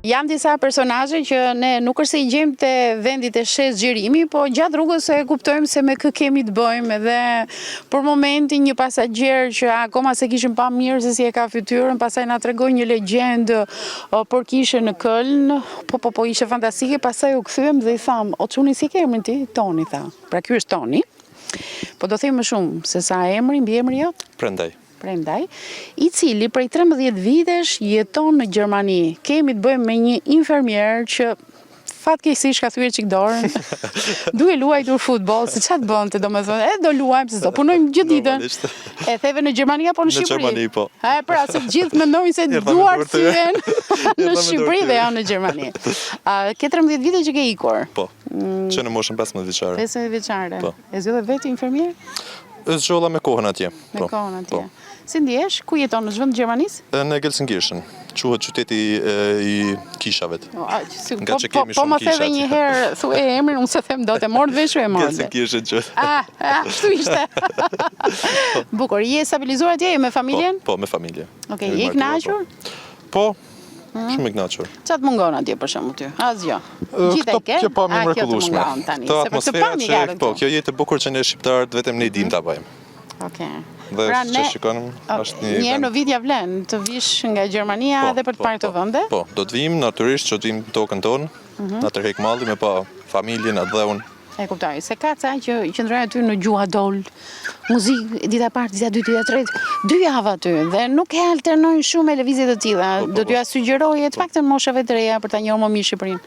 Jam disa personazhe që ne nuk është se I gjejmë te vendit e shes xhirimi, po gjatë rrugës e kuptojmë se me kë kemi të bëjmë edhe për momentin një pasagjer që akoma se kishim pa mirë se si e ka fytyrën, pastaj na tregoi një legjendë por kishe në Köln, po ishte fantastike, pastaj u kthyem dhe I tham, "O çuni si ke emrin ti?" Toni tha. Pra ky është Toni. Po do them më shumë se sa emri, mbiemri jot? Prandaj, I cili prej 13 vitesh jeton në Gjermani. Kemi të bëjmë me një infermier që fatkeqësisht ka thyer çik dorën. Duhet luajtur futboll, se çfarë bënte, domethënë, do luajmë se do punojmë gjithë ditën. E theve në Gjermani apo në Shqipëri? Në Gjermani, po. Pra, se gjithë mendojnë se duar thyen në Shqipëri dhe janë në Gjermani. Ke 13 vite që ke ikur? Po. Që në moshën 15 vjeçare. 15 vjeçare. Po. E zgjodhe vetë infermier? E zgjolla me kohën atje. Me kohën atje. Si ndjesh? Ku jeton, në zhvend të Gjermanisë? Në Gelsenkirchen. Quhet qyteti I kishave. Nga që kemi Po shumë më kisha. theve një herë, thuaj emrin, unë se them dot e morë vesh e morë. Gelsenkirchen quhet. Ashtu ishte. Bukur, je stabilizuar atje me familjen? Po, me familje. Okej, je I kënaqur? Po, shumë I kënaqur. Çfarë të mungon atje për shembull ty? Asgjë. Gjithë e ke? Kjo pamje Kjo të mrekullueshme. mungon tani, Kjo se për këtë atmosfera pamje që, ka po, kjo jetë e bukur që ne shqiptarët vetëm ne dim ta bëjmë. Okej. Dhe Pra që shikonim është një herë në vit ja vlen të vish nga Gjermania edhe për të parë këto vende? Po, do të vim natyrisht që të vim tokën tonë, na tërheq malli me pa familjen, atë dheun. E kuptoj, se ka ca që qëndrojnë aty në gjuha dol, muzikë, dita parë, dita dytë, dita tretë, 2 javë aty, dhe nuk e alternojnë shumë me lëvizje të tilla. Do t'ju sugjeroje të paktën moshave të reja për ta njohur më mirë Shqipërinë.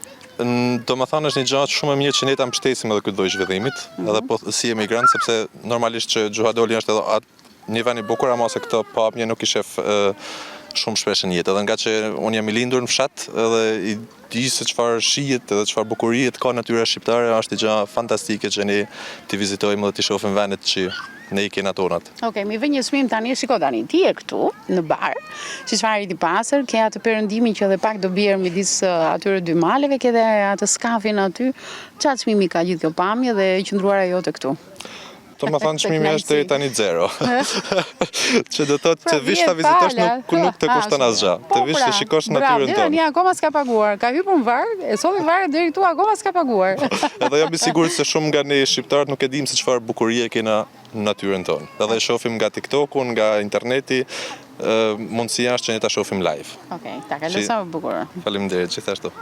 Do më thanë është një gjatë shumë e mirë që ne ta mbështesim edhe këtë lloj zhvillimit, edhe po si emigrant, sepse normalisht që Gjuhadoli është edhe një vend I bukur, ama se këto pamje nuk I shef shumë shpesh në jetë. Edhe nga që unë jam I lindur në fshat, edhe I di se çfarë shihet edhe çfarë bukurie ka natyra shqiptare, është një gjë fantastike që ne të vizitojmë dhe të shohim vendet që ne I kena tonat. Okej, mi vë një çmim tani, shiko tani, ti je këtu në bar, siç fare I pasër, ke atë perëndimin që edhe pak do bjerë midis atyre 2 maleve, ke edhe atë skafin aty. Çfarë çmimi ka gjithë kjo pamje dhe qëndruara jote këtu? Do më thanë çmimi është deri tani 0. Që do thotë që vish ta vizitosh nuk të kushton asgjë. Të vish të shikosh natyrën tonë. Tani akoma s'ka paguar. Ka hyrë në varr, e solli varrin deri këtu akoma s'ka paguar. Edhe jam I sigurt se shumë nga ne shqiptarët nuk e dim se çfarë bukurie kena në natyrën tonë. Edhe e shohim nga TikToku, nga interneti, mundësia është që ne ta shohim live. Okej, ta kaloj sa më bukur. Faleminderit gjithashtu.